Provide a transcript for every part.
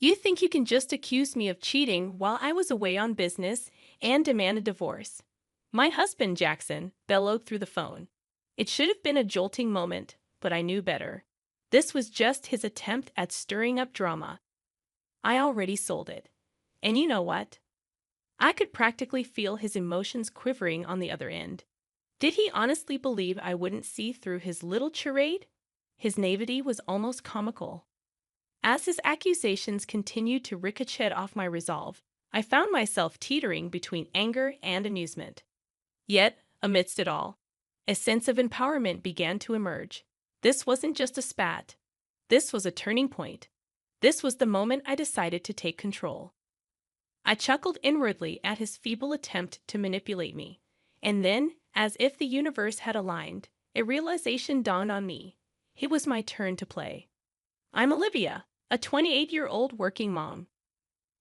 You think you can just accuse me of cheating while I was away on business and demand a divorce? My husband, Jackson, bellowed through the phone. It should have been a jolting moment, but I knew better. This was just his attempt at stirring up drama. I already sold it. And you know what? I could practically feel his emotions quivering on the other end. Did he honestly believe I wouldn't see through his little charade? His naivety was almost comical. As his accusations continued to ricochet off my resolve, I found myself teetering between anger and amusement. Yet, amidst it all, a sense of empowerment began to emerge. This wasn't just a spat. This was a turning point. This was the moment I decided to take control. I chuckled inwardly at his feeble attempt to manipulate me. And then, as if the universe had aligned, a realization dawned on me. It was my turn to play. I'm Olivia, a 28-year-old working mom.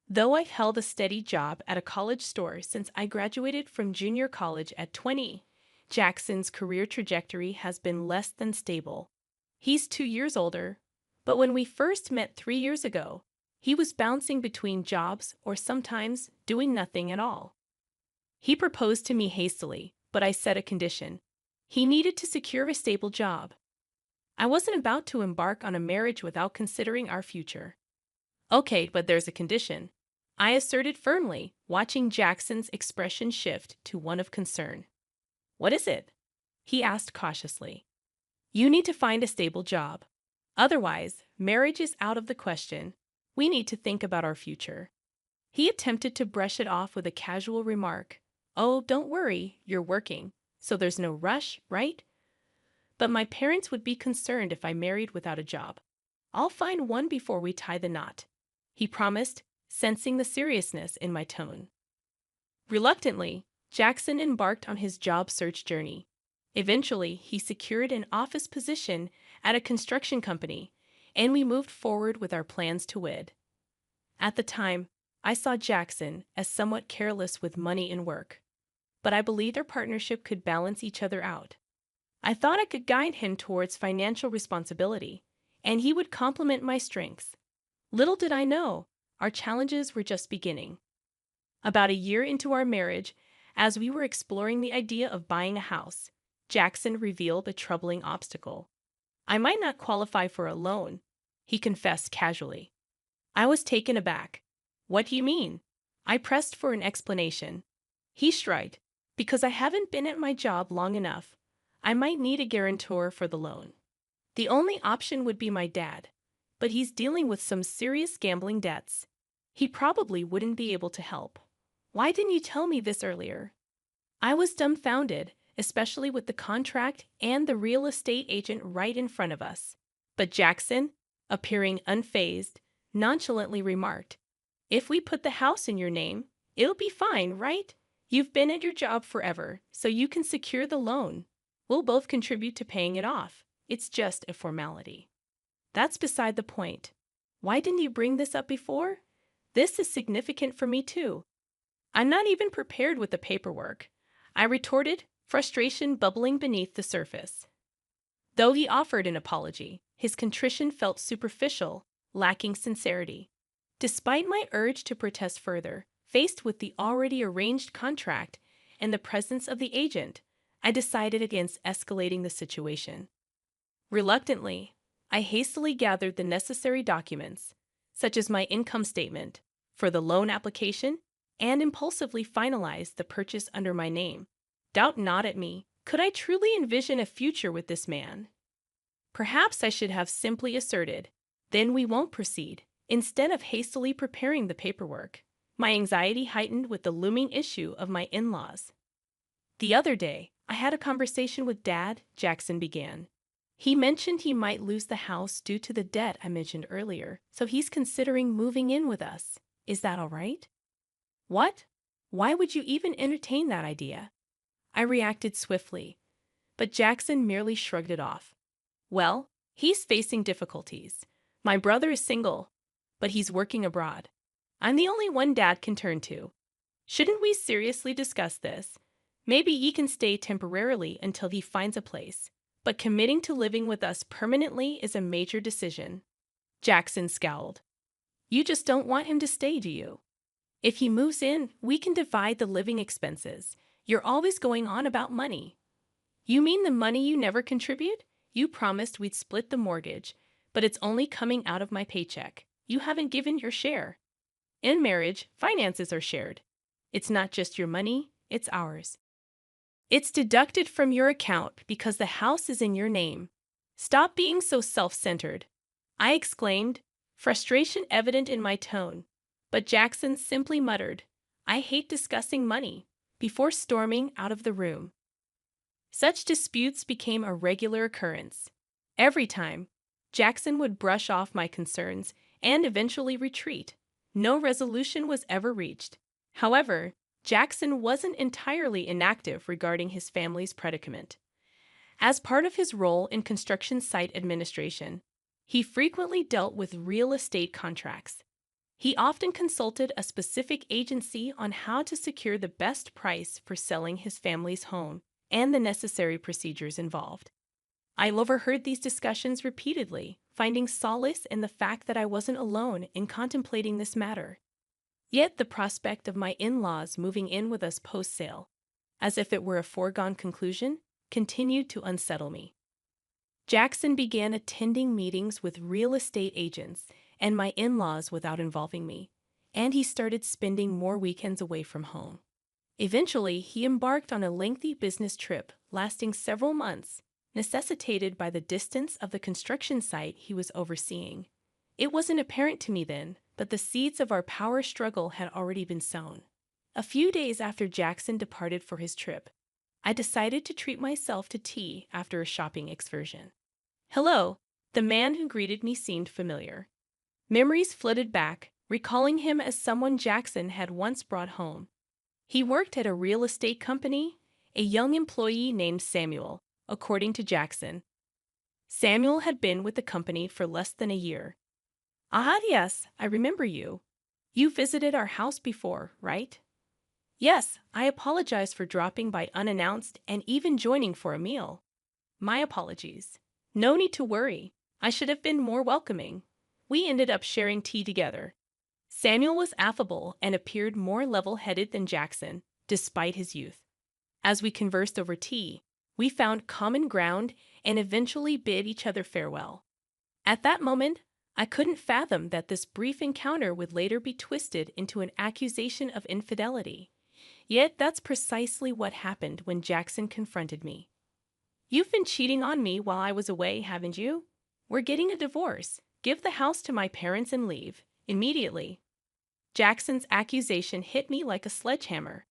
Though I've held a steady job at a college store since I graduated from junior college at 20, Jackson's career trajectory has been less than stable. He's 2 years older, but when we first met 3 years ago, he was bouncing between jobs or sometimes doing nothing at all. He proposed to me hastily, but I set a condition. He needed to secure a stable job. I wasn't about to embark on a marriage without considering our future. Okay, but there's a condition, I asserted firmly, watching Jackson's expression shift to one of concern. What is it? He asked cautiously. You need to find a stable job. Otherwise, marriage is out of the question. We need to think about our future. He attempted to brush it off with a casual remark. Oh, don't worry, you're working, so there's no rush, right? But my parents would be concerned if I married without a job. I'll find one before we tie the knot, he promised, sensing the seriousness in my tone. Reluctantly, Jackson embarked on his job search journey. Eventually, he secured an office position at a construction company, and we moved forward with our plans to wed. At the time, I saw Jackson as somewhat careless with money and work, but I believed our partnership could balance each other out. I thought I could guide him towards financial responsibility, and he would complement my strengths. Little did I know, our challenges were just beginning. About a year into our marriage, as we were exploring the idea of buying a house, Jackson revealed a troubling obstacle. I might not qualify for a loan, he confessed casually. I was taken aback. What do you mean? I pressed for an explanation. He shrugged. Because I haven't been at my job long enough, I might need a guarantor for the loan. The only option would be my dad, but he's dealing with some serious gambling debts. He probably wouldn't be able to help. Why didn't you tell me this earlier? I was dumbfounded, especially with the contract and the real estate agent right in front of us. But Jackson, appearing unfazed, nonchalantly remarked, If we put the house in your name, it'll be fine, right? You've been at your job forever, so you can secure the loan. We'll both contribute to paying it off. It's just a formality. That's beside the point. Why didn't you bring this up before? This is significant for me too. I'm not even prepared with the paperwork, I retorted, frustration bubbling beneath the surface. Though he offered an apology, his contrition felt superficial, lacking sincerity. Despite my urge to protest further, faced with the already arranged contract and the presence of the agent, I decided against escalating the situation. Reluctantly, I hastily gathered the necessary documents, such as my income statement, for the loan application, and impulsively finalized the purchase under my name. Doubt not at me. Could I truly envision a future with this man? Perhaps I should have simply asserted, then we won't proceed, instead of hastily preparing the paperwork. My anxiety heightened with the looming issue of my in-laws. The other day, I had a conversation with Dad, Jackson began. He mentioned he might lose the house due to the debt I mentioned earlier, so he's considering moving in with us. Is that all right? What? Why would you even entertain that idea? I reacted swiftly, but Jackson merely shrugged it off. Well, he's facing difficulties. My brother is single, but he's working abroad. I'm the only one Dad can turn to. Shouldn't we seriously discuss this? Maybe he can stay temporarily until he finds a place, but committing to living with us permanently is a major decision. Jackson scowled. You just don't want him to stay, do you? If he moves in, we can divide the living expenses. You're always going on about money. You mean the money you never contribute? You promised we'd split the mortgage, but it's only coming out of my paycheck. You haven't given your share. In marriage, finances are shared. It's not just your money, it's ours. It's deducted from your account because the house is in your name. Stop being so self-centered, I exclaimed, frustration evident in my tone. But Jackson simply muttered, I hate discussing money, before storming out of the room. Such disputes became a regular occurrence. Every time, Jackson would brush off my concerns and eventually retreat. No resolution was ever reached. However, Jackson wasn't entirely inactive regarding his family's predicament. As part of his role in construction site administration, he frequently dealt with real estate contracts. He often consulted a specific agency on how to secure the best price for selling his family's home and the necessary procedures involved. I overheard these discussions repeatedly, finding solace in the fact that I wasn't alone in contemplating this matter. Yet the prospect of my in-laws moving in with us post-sale, as if it were a foregone conclusion, continued to unsettle me. Jackson began attending meetings with real estate agents and my in-laws without involving me, and he started spending more weekends away from home. Eventually, he embarked on a lengthy business trip lasting several months, necessitated by the distance of the construction site he was overseeing. It wasn't apparent to me then, but the seeds of our power struggle had already been sown. A few days after Jackson departed for his trip, I decided to treat myself to tea after a shopping excursion. Hello, the man who greeted me seemed familiar. Memories flooded back, recalling him as someone Jackson had once brought home. He worked at a real estate company, a young employee named Samuel, according to Jackson. Samuel had been with the company for less than a year. Ah, yes, I remember you. You visited our house before, right? Yes, I apologize for dropping by unannounced and even joining for a meal. My apologies. No need to worry. I should have been more welcoming. We ended up sharing tea together. Samuel was affable and appeared more level-headed than Jackson, despite his youth. As we conversed over tea, we found common ground and eventually bid each other farewell. At that moment, I couldn't fathom that this brief encounter would later be twisted into an accusation of infidelity. Yet that's precisely what happened when Jackson confronted me. You've been cheating on me while I was away, haven't you? We're getting a divorce. Give the house to my parents and leave, immediately. Jackson's accusation hit me like a sledgehammer.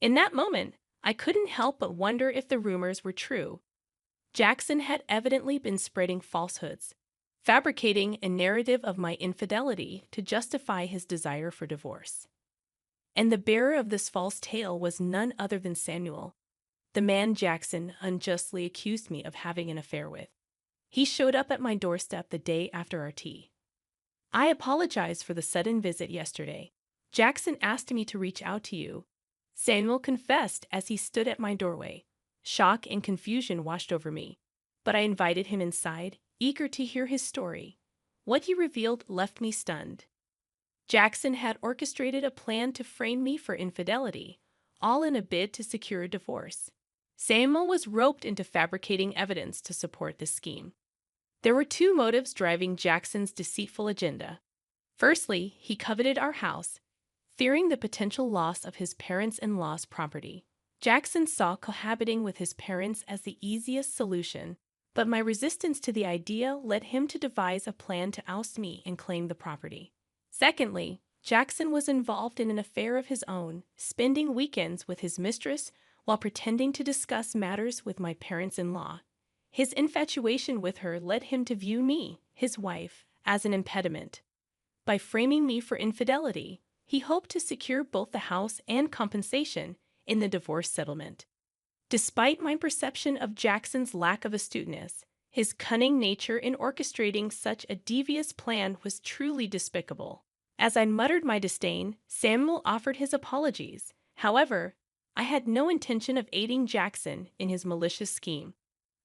In that moment, I couldn't help but wonder if the rumors were true. Jackson had evidently been spreading falsehoods, fabricating a narrative of my infidelity to justify his desire for divorce. And the bearer of this false tale was none other than Samuel, the man Jackson unjustly accused me of having an affair with. He showed up at my doorstep the day after our tea. I apologize for the sudden visit yesterday. Jackson asked me to reach out to you. Samuel confessed as he stood at my doorway. Shock and confusion washed over me, but I invited him inside, eager to hear his story. What he revealed left me stunned. Jackson had orchestrated a plan to frame me for infidelity, all in a bid to secure a divorce. Samuel was roped into fabricating evidence to support this scheme. There were two motives driving Jackson's deceitful agenda. Firstly, he coveted our house, fearing the potential loss of his parents-in-law's property. Jackson saw cohabiting with his parents as the easiest solution, but my resistance to the idea led him to devise a plan to oust me and claim the property. Secondly, Jackson was involved in an affair of his own, spending weekends with his mistress while pretending to discuss matters with my parents-in-law. His infatuation with her led him to view me, his wife, as an impediment. By framing me for infidelity, he hoped to secure both the house and compensation in the divorce settlement. Despite my perception of Jackson's lack of astuteness, his cunning nature in orchestrating such a devious plan was truly despicable. As I muttered my disdain, Samuel offered his apologies. However, I had no intention of aiding Jackson in his malicious scheme.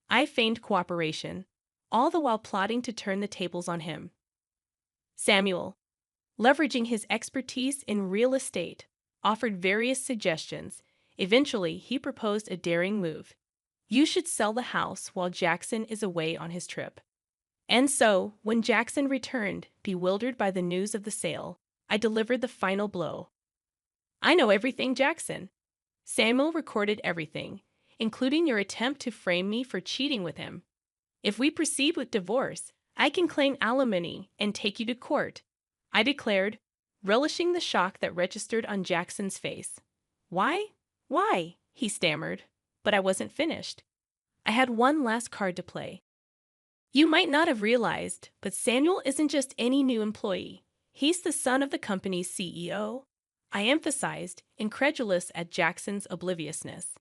I feigned cooperation, all the while plotting to turn the tables on him. Samuel, leveraging his expertise in real estate, offered various suggestions. Eventually, he proposed a daring move. You should sell the house while Jackson is away on his trip. And so, when Jackson returned, bewildered by the news of the sale, I delivered the final blow. I know everything, Jackson. Samuel recorded everything, including your attempt to frame me for cheating with him. If we proceed with divorce, I can claim alimony and take you to court, I declared, relishing the shock that registered on Jackson's face. Why? Why? He stammered. But I wasn't finished. I had one last card to play. You might not have realized, but Samuel isn't just any new employee. He's the son of the company's CEO. I emphasized, incredulous at Jackson's obliviousness.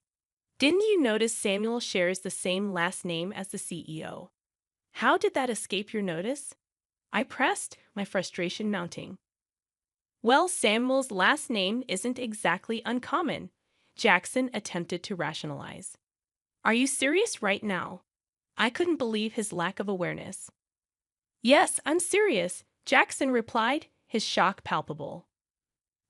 Didn't you notice Samuel shares the same last name as the CEO? How did that escape your notice? I pressed, my frustration mounting. Well, Samuel's last name isn't exactly uncommon, Jackson attempted to rationalize. Are you serious right now? I couldn't believe his lack of awareness. Yes, I'm serious, Jackson replied, his shock palpable.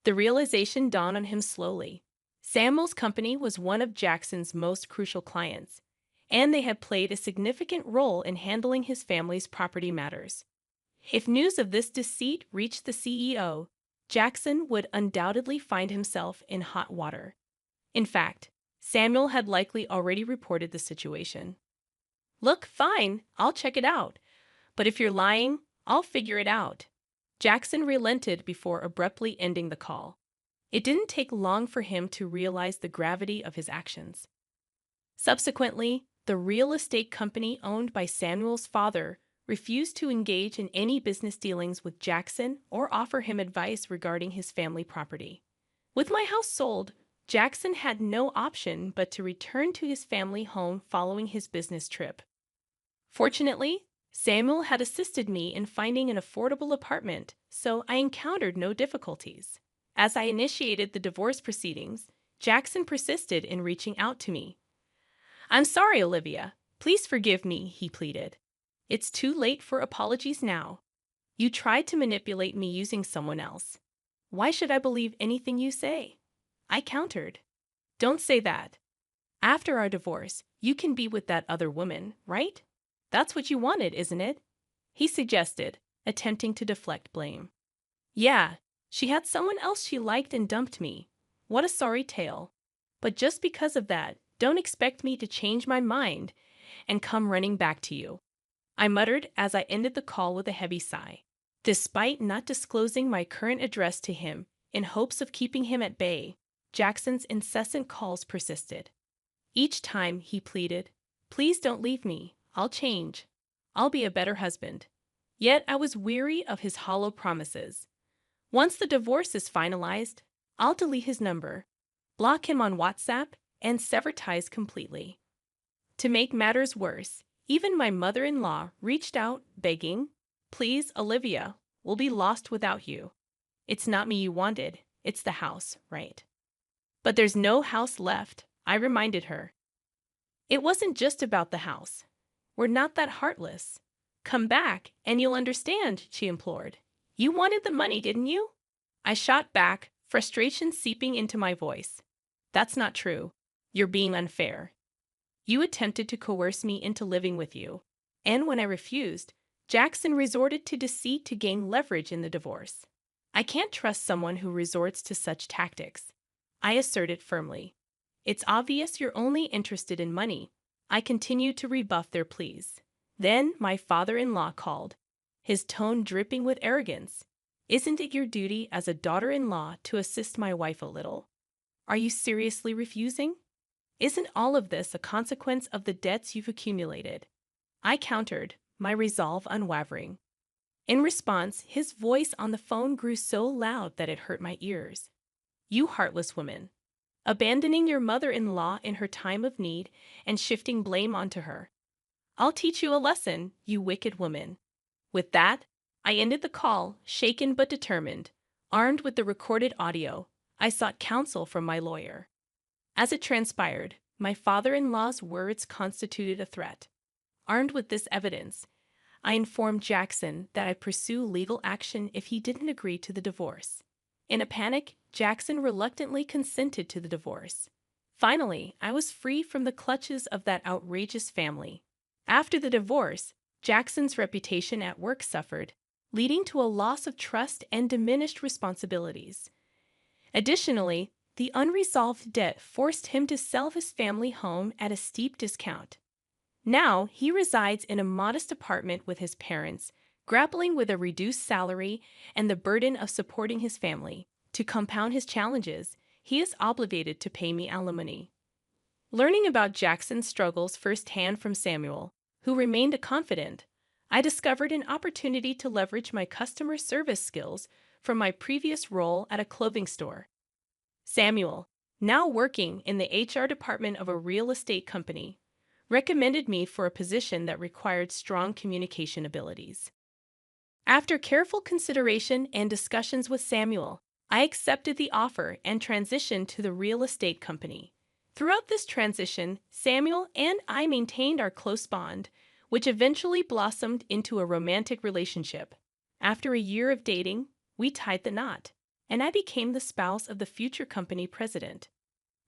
The realization dawned on him slowly. Samuel's company was one of Jackson's most crucial clients, and they had played a significant role in handling his family's property matters. If news of this deceit reached the CEO, Jackson would undoubtedly find himself in hot water. In fact, Samuel had likely already reported the situation. Look, fine, I'll check it out. But if you're lying, I'll figure it out. Jackson relented before abruptly ending the call. It didn't take long for him to realize the gravity of his actions. Subsequently, the real estate company owned by Samuel's father refused to engage in any business dealings with Jackson or offer him advice regarding his family property. With my house sold, Jackson had no option but to return to his family home following his business trip. Fortunately, Samuel had assisted me in finding an affordable apartment, so I encountered no difficulties. As I initiated the divorce proceedings, Jackson persisted in reaching out to me. I'm sorry, Olivia. Please forgive me, he pleaded. It's too late for apologies now. You tried to manipulate me using someone else. Why should I believe anything you say? I countered. Don't say that. After our divorce, you can be with that other woman, right? That's what you wanted, isn't it? He suggested, attempting to deflect blame. Yeah, she had someone else she liked and dumped me. What a sorry tale. But just because of that, don't expect me to change my mind and come running back to you. I muttered as I ended the call with a heavy sigh. Despite not disclosing my current address to him in hopes of keeping him at bay, Jackson's incessant calls persisted. Each time he pleaded, please don't leave me. I'll change. I'll be a better husband. Yet I was weary of his hollow promises. Once the divorce is finalized, I'll delete his number, block him on WhatsApp, and sever ties completely. To make matters worse, even my mother-in-law reached out, begging, please, Olivia, we'll be lost without you. It's not me you wanted, it's the house, right? But there's no house left, I reminded her. It wasn't just about the house. We're not that heartless. Come back, and you'll understand, she implored. You wanted the money, didn't you? I shot back, frustration seeping into my voice. That's not true. You're being unfair. You attempted to coerce me into living with you, and when I refused, Jackson resorted to deceit to gain leverage in the divorce. I can't trust someone who resorts to such tactics, I asserted firmly. It's obvious you're only interested in money. I continued to rebuff their pleas. Then my father-in-law called, his tone dripping with arrogance. Isn't it your duty as a daughter-in-law to assist my wife a little? Are you seriously refusing? Isn't all of this a consequence of the debts you've accumulated? I countered, my resolve unwavering. In response, his voice on the phone grew so loud that it hurt my ears. You heartless woman. Abandoning your mother-in-law in her time of need and shifting blame onto her. I'll teach you a lesson, you wicked woman. With that, I ended the call, shaken but determined. Armed with the recorded audio, I sought counsel from my lawyer. As it transpired, my father-in-law's words constituted a threat. Armed with this evidence, I informed Jackson that I'd pursue legal action if he didn't agree to the divorce. In a panic, Jackson reluctantly consented to the divorce. Finally, I was free from the clutches of that outrageous family. After the divorce, Jackson's reputation at work suffered, leading to a loss of trust and diminished responsibilities. Additionally, the unresolved debt forced him to sell his family home at a steep discount. Now, he resides in a modest apartment with his parents, grappling with a reduced salary and the burden of supporting his family. To compound his challenges, he is obligated to pay me alimony. Learning about Jackson's struggles firsthand from Samuel, who remained a confidant, I discovered an opportunity to leverage my customer service skills from my previous role at a clothing store. Samuel, now working in the HR department of a real estate company, recommended me for a position that required strong communication abilities. After careful consideration and discussions with Samuel, I accepted the offer and transitioned to the real estate company. Throughout this transition, Samuel and I maintained our close bond, which eventually blossomed into a romantic relationship. After a year of dating, we tied the knot, and I became the spouse of the future company president.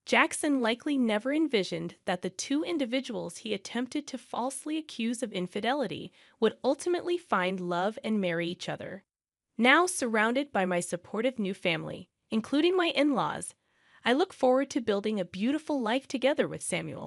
Jackson likely never envisioned that the two individuals he attempted to falsely accuse of infidelity would ultimately find love and marry each other. Now surrounded by my supportive new family, including my in-laws, I look forward to building a beautiful life together with Samuel.